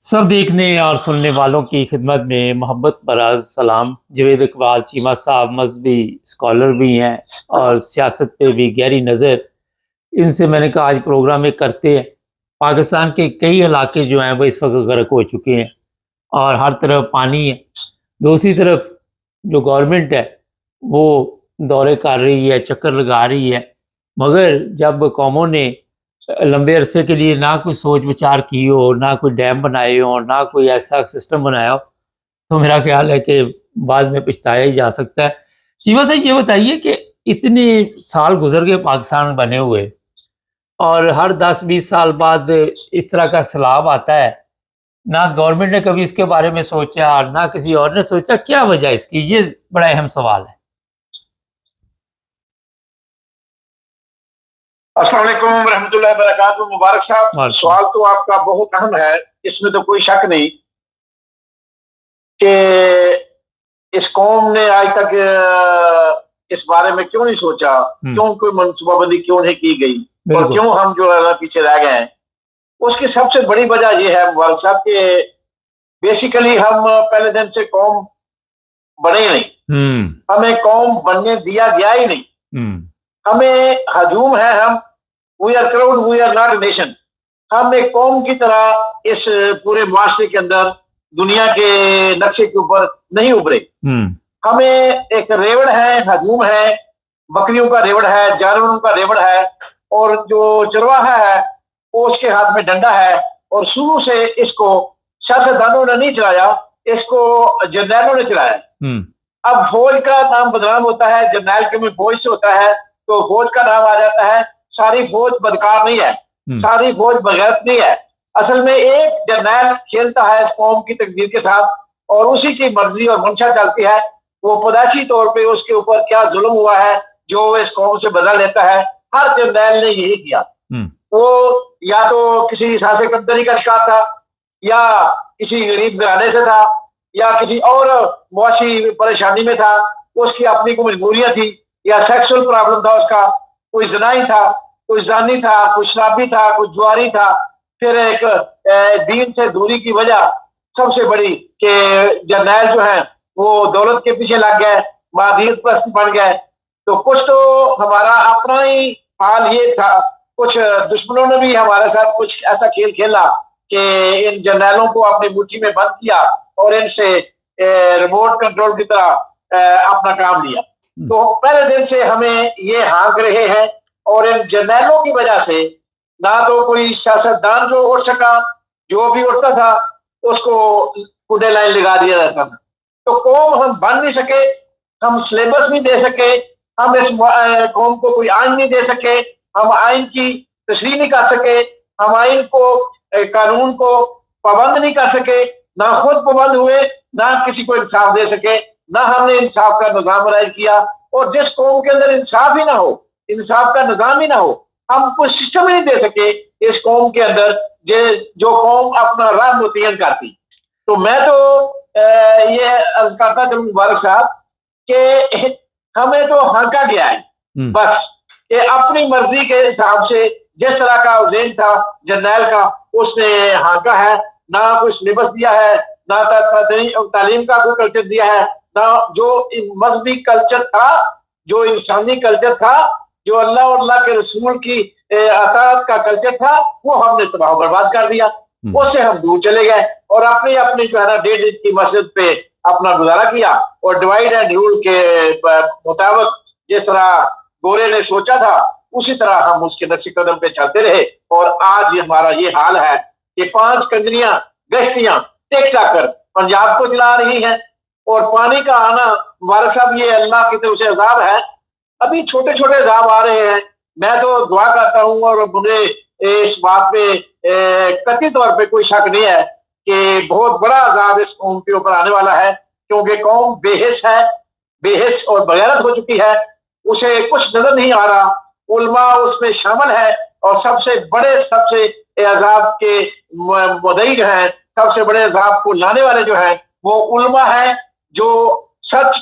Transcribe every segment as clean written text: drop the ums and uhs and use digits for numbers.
सब देखने और सुनने वालों की खिदमत में मोहब्बत भरा सलाम। जावेद इकबाल चीमा साहब मजहबी स्कॉलर भी हैं और सियासत पे भी गहरी नज़र। इनसे मैंने कहा आज प्रोग्राम एक करते हैं। पाकिस्तान के कई इलाके जो हैं वो इस वक्त गर्क हो चुके हैं और हर तरफ पानी है। दूसरी तरफ जो गवर्नमेंट है वो दौरे कर रही है, चक्कर लगा रही है, मगर जब कौमों ने लंबे अरसे के लिए ना कोई सोच विचार की हो, ना कोई डैम बनाए हो, ना कोई ऐसा सिस्टम बनाया हो, तो मेरा ख्याल है कि बाद में पछताया ही जा सकता है। चीमा साहब ये बताइए कि इतने साल गुजर गए पाकिस्तान बने हुए और हर 10-20 साल बाद इस तरह का सैलाब आता है। ना गवर्नमेंट ने कभी इसके बारे में सोचा, ना किसी और ने सोचा, क्या वजह है इसकी? ये बड़ा अहम सवाल है। अस्सलाम वालेकुम रहमतुल्लाहि व बरकातहू। मुबारक साहब, वालेकुम। सवाल तो आपका बहुत अहम है। इसमें तो कोई शक नहीं कि इस कौम ने आज तक इस बारे में क्यों नहीं सोचा, क्यों कोई मनसूबाबंदी क्यों नहीं की गई और क्यों हम जो है पीछे रह गए हैं। उसकी सबसे बड़ी वजह यह है मुबारक साहब कि बेसिकली हम पहले दिन से कौम बने ही नहीं, हमें कौम बनने दिया गया ही नहीं। हमें हजूम है, हम we are crowd, we are not nation. हम एक कौम की तरह इस पूरे माशरे के अंदर दुनिया के नक्शे के ऊपर नहीं उभरे। हमें एक रेवड़ है, हजूम है, बकरियों का रेवड़ है, जानवरों का रेवड़ है, और जो चरवाहा है वो उसके हाथ में डंडा है। और शुरू से इसको सियासतदानों ने नहीं चलाया, इसको जर्नैलों ने चलाया। अब फौज का नाम बदनाम होता है, जर्नैल के में फौज से होता है तो फौज का नाम आ जाता है। सारी फौज बदकार नहीं है, सारी फौज बगैरत नहीं है। असल में एक जर्नैल खेलता है इस कौम की तकदीर के साथ और उसी की मर्जी और मंशा चलती है। वो पैदाशी तौर पे उसके ऊपर क्या जुल्म हुआ है जो वो इस कौम से बदला लेता है। हर जर्नैल ने यही किया। वो या तो किसी सासे कमतरी का शिकार था, या किसी गरीब घराने से था, या किसी और मुआशी परेशानी में था, उसकी अपनी कोई मजबूरियां थी, या सेक्सुअल प्रॉब्लम था उसका, कोई जनाई था, कोई जानी था, कोई शराबी था, कोई जुआरी था। फिर एक दीन से दूरी की वजह सबसे बड़ी कि जर्नैल जो है वो दौलत के पीछे लग गए, मादियत परस्त बन गए। तो कुछ तो हमारा अपना ही हाल ये था, कुछ दुश्मनों ने भी हमारे साथ कुछ ऐसा खेल खेला कि इन जर्नैलों को अपनी मुट्ठी में बंद किया और इनसे रिमोट कंट्रोल की तरह अपना काम लिया। तो पहले दिन से हमें ये हाँक रहे हैं और इन जर्नैलों की वजह से ना तो कोई सियासतदान जो उठ सका, जो भी उठता था उसको कुडे लाइन लगा दिया जाता था। तो कौम हम बन नहीं सके, हम सिलेबस नहीं दे सके, हम इस कौम को कोई आइन नहीं दे सके, हम आइन की तशरीह नहीं कर सके, हम आइन को कानून को पाबंद नहीं कर सके, ना खुद पाबंद हुए, ना किसी को इंसाफ दे सके, ना हमने इंसाफ का निज़ाम राइज किया। और जिस कौम के अंदर इंसाफ ही ना हो, इंसाफ का निज़ाम ही ना हो, हम कोई सिस्टम ही नहीं दे सके इस कौम के अंदर जो कौम अपना राह मुतय्यन करती। तो मैं तो ये अर्ज करता चलूं मुबारक साहब कि हमें तो हाँका गया है बस, कि अपनी मर्जी के हिसाब से जिस तरह का उदेन था जर्नैल का उसने हाँका है। ना कोई सिलेबस दिया है, ना तालीम का कोई कल्चर दिया है, ना जो मजहबी कल्चर था, जो इंसानी कल्चर था, जो अल्लाह और अल्लाह के रसूल की अताअत का कल्चर था, वो हमने तबाह बर्बाद कर दिया। उससे हम दूर चले गए और अपनी अपनी जो है ना 1.5 इंच की मस्जिद पे अपना गुजारा किया और डिवाइड एंड रूल के मुताबिक जिस तरह गोरे ने सोचा था उसी तरह हम उसके नक्शे कदम पे चलते रहे। और आज हमारा ये हाल है कि 5 कंजरियां गश्तियां टेक जाकर पंजाब को चला रही हैं और पानी का आना मुबारक साहब ये अल्लाह की तरफ से अजाब है। अभी छोटे छोटे अजाब आ रहे हैं। मैं तो दुआ करता हूँ और मुझे इस बात पे कतई तौर पे कोई शक नहीं है कि बहुत बड़ा अजाब इस कौम के ऊपर आने वाला है, क्योंकि कौम बेहिस है, बेहिस और बगैरत हो चुकी है। उसे कुछ नजर नहीं आ रहा। उल्मा उसमें शामिल है और सबसे अजाब के मुदई जो है, सबसे बड़े अजाब को लाने वाले जो है वो उल्मा है, जो सच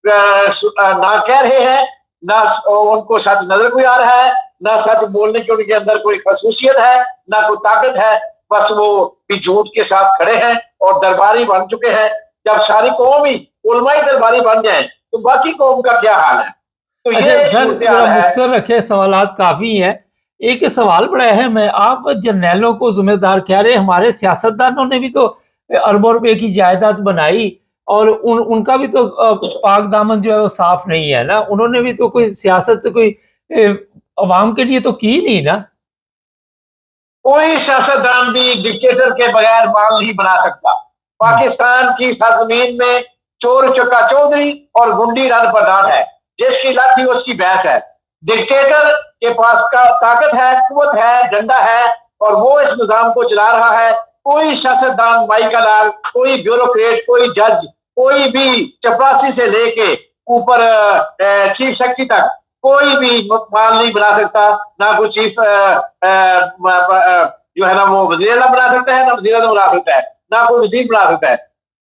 ना कह रहे हैं, ना उनको सच नजर कोई आ रहा है, ना सच बोलने की उनके अंदर कोई खसूसियत है, ना कोई ताकत है, बस वो भी झूठ के साथ खड़े हैं और दरबारी बन चुके हैं। जब सारी कौम ही उलमाई दरबारी बन जाए तो बाकी कौम का क्या हाल है? तो अच्छा ये सर, जरा मुख्तसर रखे, सवालात काफ़ी हैं। एक सवाल बड़ा अहम है, आप जर्नैलों को जिम्मेदार कह रहे हैं, हमारे सियासतदानों ने भी तो अरबों रुपए की जायदाद बनाई और उनका भी तो पाक दामन जो है वो साफ नहीं है ना। उन्होंने भी तो कोई सियासत कोई अवाम के लिए तो की नहीं ना। कोई सियासतदान भी डिक्टेटर के बगैर माल नहीं बना सकता। पाकिस्तान की सरजमीन में चोर चक्का चौधरी और गुंडी राज प्रधान है, जिसकी लाठी उसकी भैंस है। डिक्टेटर के पास का ताकत है, कुवत है, डंडा है और वो इस निजाम को चला रहा है। कोई सियासतदान, माई का लाल, कोई ब्यूरोक्रेट, कोई जज, कोई भी चपरासी से लेके ऊपर चीफ सेक्रेटरी तक कोई भी माल नहीं बना सकता। ना कोई चीफ जो है ना वो वजीर बना सकता है, ना वजीर बना सकता है, ना कोई वजीर बना सकता है।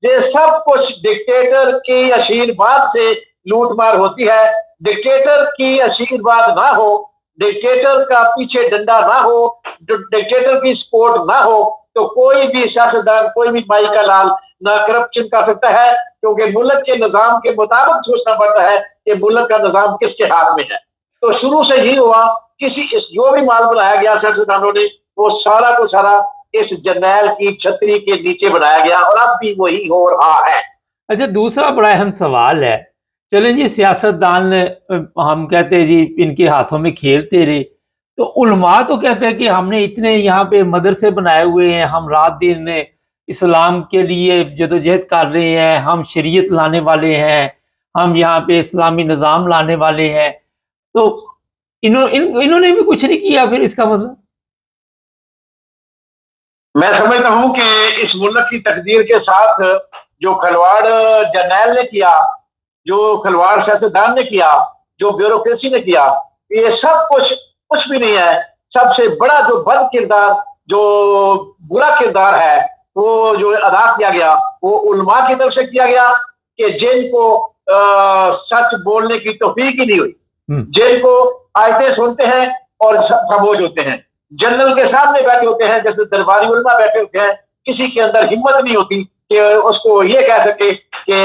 ये सब कुछ डिक्टेटर की आशीर्वाद से लूटमार होती है। डिक्टेटर की आशीर्वाद ना हो, डिक्टेटर का पीछे डंडा ना हो, डिक्टेटर की सपोर्ट ना हो तो कोई भी सियासतदान, कोई भी माई का लाल ना करप्शन कर सकता है, क्योंकि मुल्क के निजाम के मुताबिक सोचना पड़ता है कि मुल्क का निजाम किसके हाथ में है। तो शुरू से ही हुआ, जो भी माल बनाया गया सियासतदानों ने वो सारा को सारा इस जर्नैल की छतरी के नीचे बनाया गया और अब भी वही हो रहा है। अच्छा, दूसरा बड़ा अहम सवाल है, चलें जी, सियासतदान हम कहते हैं जी इनके हाथों में खेलते रहे, तो उलमा तो कहते हैं कि हमने इतने यहाँ पे मदरसे बनाए हुए हैं, हम रात दिन इस्लाम के लिए जदोजहद कर रहे हैं, हम शरीयत लाने वाले हैं, हम यहाँ पे इस्लामी निज़ाम लाने वाले हैं, तो इन्होंने भी कुछ नहीं किया। फिर इसका मतलब मैं समझता हूं कि इस मुल्क की तकदीर के साथ जो खिलवाड़ जर्नैल ने किया, जो खिलवाड़ सियासतदान ने किया, जो ब्यूरोक्रेसी ने किया, ये सब कुछ भी नहीं है। सबसे बड़ा जो बद किरदार, जो बुरा किरदार है, वो जो अदा किया गया वो उलमा की तरफ से किया गया कि जिनको सच बोलने की तौफीक ही नहीं हुई, जिनको आयतें सुनते हैं और खामोश होते हैं, जनरल के सामने बैठे होते हैं, जैसे दरबारी उलमा बैठे होते हैं, किसी के अंदर हिम्मत नहीं होती कि उसको ये कह सके कि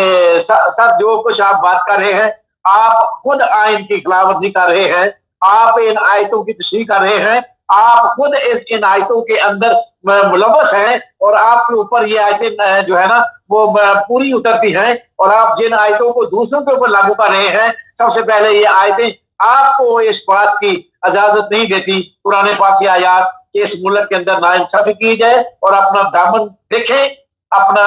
सर जो कुछ आप बात कर रहे हैं, आप खुद आइन की खिलाफवर्जी कर रहे हैं, आप इन आयतों की तशरीह कर रहे हैं, आप खुद इन आयतों के अंदर मुलव्वस हैं और आपके ऊपर ये आयतें जो है ना वो पूरी उतरती हैं और आप जिन आयतों को दूसरों के ऊपर लागू कर रहे हैं, सबसे पहले ये आयतें आपको इस बात की इजाजत नहीं देती, पुराने पाक की आयात, कि इस मुल्क के अंदर नाइंसाफी की जाए और अपना दामन देखें, अपना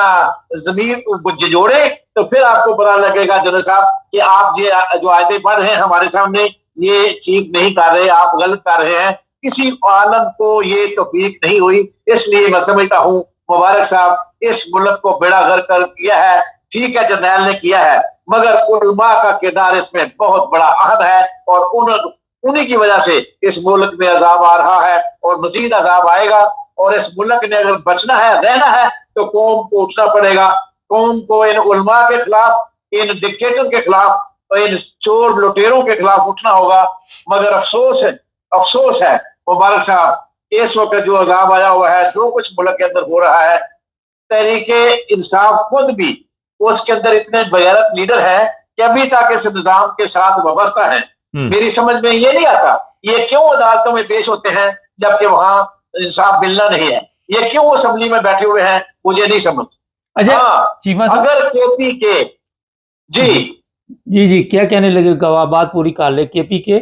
जमीन जोड़े, तो फिर आपको पता लगेगा जनरल साहब कि आप ये जो आयतें पढ़ रहे हैं हमारे सामने, ये ठीक नहीं कर रहे, आप गलत कर रहे हैं। किसी आलम को ये तौफीक नहीं हुई। इसलिए मैं समझता हूँ मुबारक साहब इस मुल्क को बेड़ा गर्क कर किया है। ठीक है, जर्नैल ने किया है, मगर उलमा का किरदार इसमें बहुत बड़ा अहम है और उन्हीं की वजह से इस मुल्क में अजाब आ रहा है और मजीद अजाब आएगा। और इस मुल्क ने अगर बचना है, रहना है, तो कौम को उठना पड़ेगा। कौम को इन उलमा के खिलाफ, इन डिक्टेटर के खिलाफ और इन चोर लुटेरों के खिलाफ उठना होगा। मगर अफसोस है मुबारक साहब, इस वक्त जो अजाब आया हुआ है, जो कुछ मुल्क के अंदर हो रहा है, तहरीके इंसाफ खुद भी उसके अंदर इतने बेगैरत लीडर हैं कि अभी तक इस निजाम के साथ वाबस्ता है। मेरी समझ में ये नहीं आता ये क्यों अदालतों में पेश होते हैं जबकि वहां इंसाफ मिलना नहीं है, ये क्यों असेंबली में बैठे हुए हैं, मुझे नहीं समझ। अच्छा, अगर केपी के जी क्या कहने लगे, बात पूरी कर ले। केपी के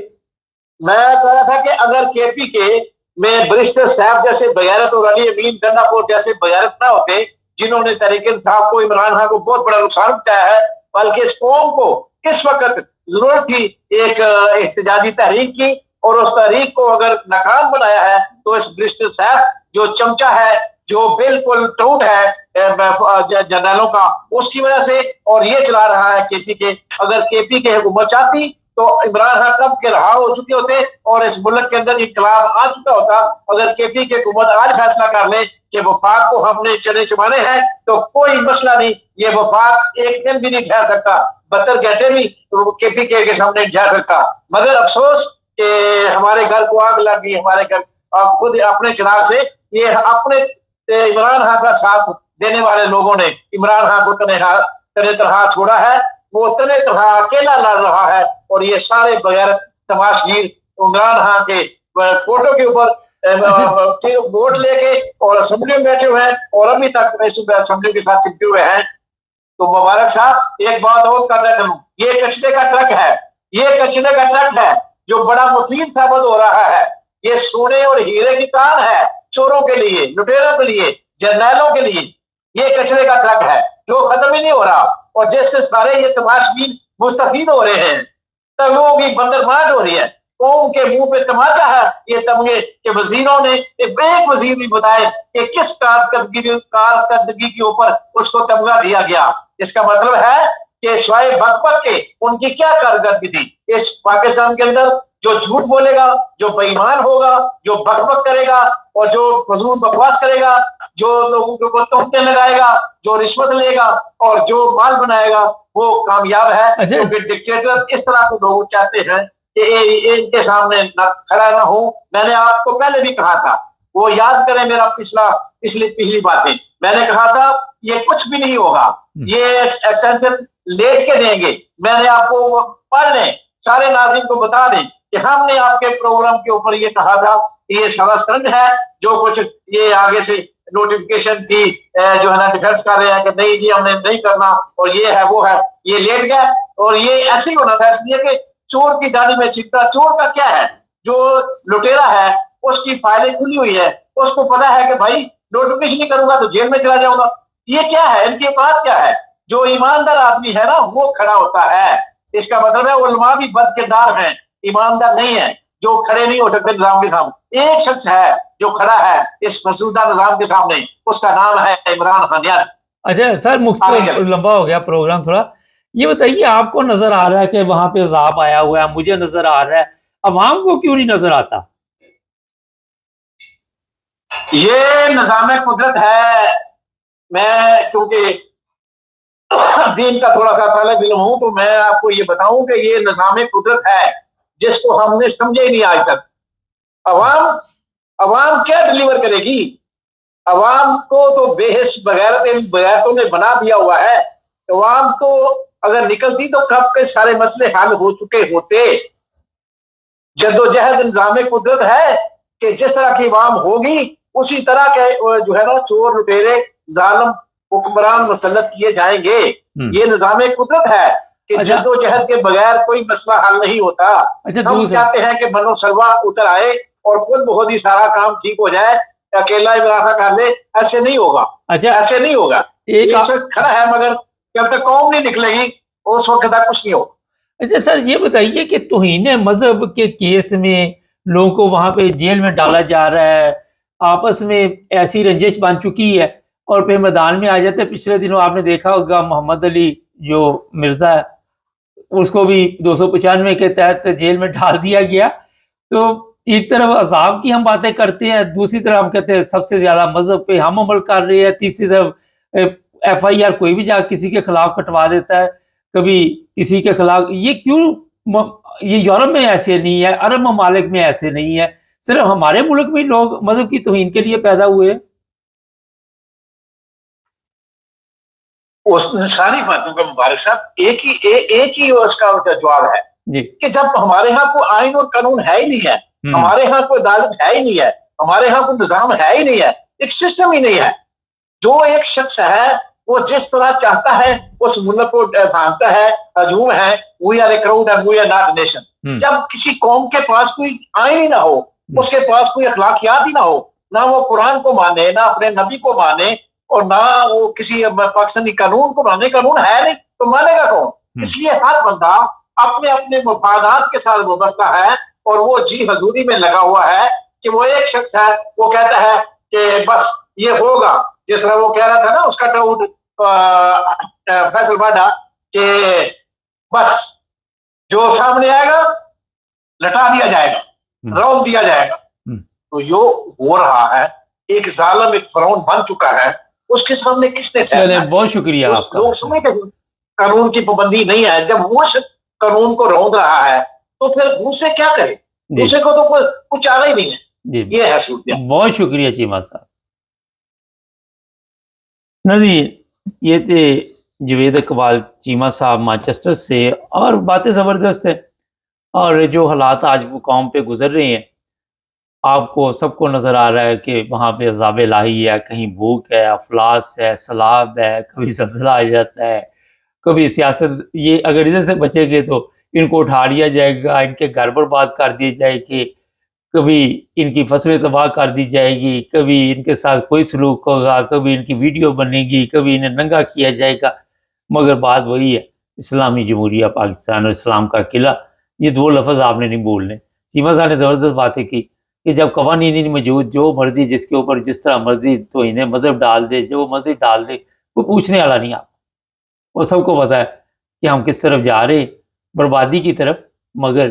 मैं कह रहा था कि अगर केपी के में बरिस्टर साहब जैसे बगैरत और अली अमीन गंडापुर जैसे बगैरत ना होते, जिन्होंने तहरीके इंसाफ को, इमरान खान को बहुत बड़ा नुकसान पहुंचाया है, बल्कि इस कौम को इस वक्त जरूरत थी एक एहतजाजी तहरीक की, और उस तहरीक को अगर नाकाम बनाया है तो इस बरिस्टर साहब जो चमचा है, जो बिल्कुल टूट है जर्नैलों का, उसकी वजह से, और ये चला रहा है केपी के। अगर केपी के हुकूमत चाहती तो इमरान खान कब के रहा हो चुके होते और इस मुल्क के अंदर इंकलाब आ चुका होता। अगर केपी के हुकूमत आज फैसला कर ले कि वफाक को हमने चने चुमाने हैं तो कोई मसला नहीं, ये वफाक एक दिन भी नहीं ठहर सकता, 72 घंटे भी केपी के सामने नहीं ठहर सकता। मगर अफसोस कि हमारे घर को आग लग गई, हमारे घर खुद अपने चिराग से, ये अपने इमरान खान का साथ देने वाले लोगों ने इमरान खान को तने तरह छोड़ा है, वो तने तरह अकेला लड़ रहा है, और ये सारे बगैर तमाशगीर इमरान खान के फोटो के ऊपर वोट लेके और असेंबली में बैठे हुए हैं, और अभी तक असेंबली के साथ चिपके हुए हैं। तो मुबारक साहब, एक बात और करना चाहूँ, ये कचरे का ट्रक है, ये कचरे का ट्रक है जो बड़ा मुफीद साबित हो रहा है। ये सोने और हीरे की कार है, चोरों के लिए, लुटेरों के लिए, जर्नैलों के लिए। ये कचरे का ट्रक है जो खत्म ही नहीं हो रहा, और जैसे सारे ये तमाशबीन मुस्तफीद हो रहे हैं, तब लोगों की बंदरमाश हो रही है, कौम के मुंह पे तमाचा है ये तमगे के वजीरों ने एक वजीर भी बताए कि किस कारकर्दगी के ऊपर उसको तमगा दिया गया। इसका मतलब है कि शोएब भगपत के उनकी क्या कारकर्दगी थी इस पाकिस्तान के अंदर। जो झूठ बोलेगा, जो बेईमान होगा, जो बकबक करेगा और जो फजूल बकवास करेगा, जो लोगों के ऊपर तोहमतें लगाएगा, जो रिश्वत लेगा और जो माल बनाएगा, वो कामयाब है। क्योंकि डिक्टेटर इस तरह के लोग चाहते हैं कि इनके सामने खड़ा ना हो। मैंने आपको पहले भी कहा था, वो याद करें मेरा पिछली बातें, मैंने कहा था ये कुछ भी नहीं होगा, ये एक्सटेंशन लेट के देंगे। मैंने आपको पढ़ लें, सारे नाज़रीन को बता दें कि हमने आपके प्रोग्राम के ऊपर ये कहा था कि ये सरासंड है, जो कुछ ये आगे से नोटिफिकेशन की जो है ना डिफेंस कर रहे हैं कि नहीं जी हमने नहीं करना और ये है वो है, ये लेट गया। और ये ऐसे ही होना था, इसलिए कि चोर की दाढ़ी में छिपता चोर का क्या है, जो लुटेरा है उसकी फाइलें खुली हुई है, उसको पता है कि भाई नोटिफिकेशन नहीं करूंगा तो जेल में चला जाऊंगा। ये क्या है, इनकी बात क्या है। जो ईमानदार आदमी है ना वो खड़ा होता है। इसका मतलब है उलमा भी बदकिरदार हैं, ईमानदार नहीं है, जो खड़े नहीं हो सकते निजाम के सामने। एक शख्स है जो खड़ा है इस मसूदा निजाम के सामने, उसका नाम है इमरान खान यार। अच्छा सर, मुख्तसर लंबा हो गया प्रोग्राम थोड़ा, ये बताइए आपको नजर आ रहा है कि वहां पे अजाब आया हुआ है, मुझे नजर आ रहा है, अवाम को क्यों नहीं नजर आता? ये निजाम कुदरत है। मैं क्योंकि दीन का थोड़ा सा पहले दिल हूं, तो मैं आपको ये बताऊं कि ये निजाम कुदरत है जिसको हमने समझे ही नहीं आज तक। अवाम अवाम क्या डिलीवर करेगी? अवाम को तो बेहिस बगैरतों ने बना दिया हुआ है। अवाम तो अगर निकलती तो कब के सारे मसले हल हो चुके होते। जद्दोजहद निजाम कुदरत है कि जिस तरह की अवाम होगी उसी तरह के जो है ना चोर लुटेरे जालिम हुक्मरान मुसल्लत किए जाएंगे। ये निजाम कुदरत है कि जद्दोजहद के बगैर कोई मसला हल नहीं होता। हम चाहते हैं कि मनो सलवा उतर आए और खुद बहुत ही सारा काम ठीक हो जाए, अकेला इमरान कर ले, ऐसे नहीं होगा। ऐसे नहीं होगा। एक खड़ा है मगर जब तक कौम नहीं निकलेगी उस वक्त तक कुछ नहीं होगा। अच्छा सर, ये बताइए कि तौहीन मजहब के केस में लोगों को वहां पे जेल में डाला जा रहा है, आपस में ऐसी रंजिश बन चुकी है और फिर मैदान में आ जाते हैं। पिछले दिनों आपने देखा होगा मोहम्मद अली जो मिर्जा है, उसको भी 295 के तहत जेल में डाल दिया गया। तो एक तरफ अजाब की हम बातें करते हैं, दूसरी तरफ हम कहते हैं सबसे ज्यादा मजहब पे हम अमल कर रहे हैं, तीसरी तरफ FIR कोई भी जा किसी के खिलाफ कटवा देता है, कभी किसी के खिलाफ। ये क्यों? ये यूरोप में ऐसे नहीं है, अरब ममालिक में ऐसे नहीं है, सिर्फ हमारे मुल्क में लोग मजहब की तौहीन के लिए पैदा हुए हैं। उस सारी बातों का मुबारक साहब एक ही उसका जवाब है कि जब हमारे यहाँ कोई आइन और कानून है ही नहीं है, हमारे यहाँ कोई अदालत है ही नहीं है, हमारे यहाँ कोई निजाम है ही नहीं है, एक सिस्टम ही नहीं है। जो एक शख्स है वो जिस तरह चाहता है उस मुल्क को भागता है, हजूम है, we are a crowd and we are not a nation. जब किसी कौम के पास कोई आइन ही ना हो, उसके पास कोई अखलाकियात ही ना हो, ना वो कुरान को माने, ना अपने नबी को माने, और ना वो किसी पाकिस्तानी कानून को माने, कानून है नहीं तो मानेगा कौन? इसलिए हर बंदा अपने अपने मुफादात के साथ वाबस्ता है और वो जी हजूरी में लगा हुआ है कि वो एक शख्स है, वो कहता है कि बस ये होगा। जिस तरह वो कह रहा था ना उसका टाउट फैसल बाडा कि बस जो सामने आएगा लटा दिया जाएगा, रौंद दिया जाएगा। तो यो हो रहा है, एक जालिम एक फरौन बन चुका है, उसके सामने किसने? चले, बहुत शुक्रिया आपका। लोग समझते कानून की पाबंदी नहीं है, जब वो कानून को रौंद रहा है तो फिर दूसरे क्या करे? दूसरे को तो कुछ आ रहा ही नहीं है। ये है सूरत। बहुत शुक्रिया चीमा साहब। नहीं, ये थे जवेद इकबाल चीमा साहब मैनचेस्टर से, और बातें ज़बरदस्त है। और जो हालात आज वो कौम पे गुजर रहे हैं, आपको सबको नज़र आ रहा है कि वहाँ पे अज़ाब इलाही है, कहीं भूख है, अफलास है, सैलाब है, कभी ज़लज़ला आ जाता है, कभी सियासत, ये अगर इधर से बचेंगे तो इनको उठा लिया जाएगा, इनके घर बर्बाद कर दिए जाएंगे, कभी इनकी फसलें तबाह कर दी जाएगी, कभी इनके साथ कोई सलूक होगा, कभी इनकी वीडियो बनेगी, कभी इन्हें नंगा किया जाएगा। मगर बात वही है, इस्लामी जमहूरिया पाकिस्तान और इस्लाम का किला, ये 2 लफ़्ज़ आपने नहीं बोलने। चीमा साहब ने ज़बरदस्त बातें की कि जब कवानीन ही नहीं मौजूद, जो मर्ज़ी जिसके ऊपर जिस तरह मर्ज़ी तो इन्हें मज़हब डाल दे, जो मर्ज़ी डाल दे, कोई पूछने वाला नहीं आप। और सबको पता है कि हम किस तरफ जा रहे हैं, बर्बादी की तरफ, मगर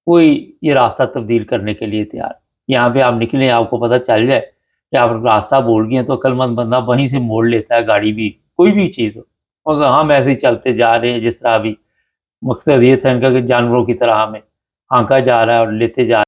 कोई ये रास्ता तब्दील करने के लिए तैयार। यहाँ पे आप निकलें, आपको पता चल जाए कि आप रास्ता भूल गए हैं, तो अक्लमंद बंदा वहीं से मोड़ लेता है गाड़ी भी, कोई भी चीज़ हो। मगर हम ऐसे ही चलते जा रहे हैं जिस तरह अभी, मकसद ये था इनका कि जानवरों की तरह हमें हाँका जा रहा है और लेते जा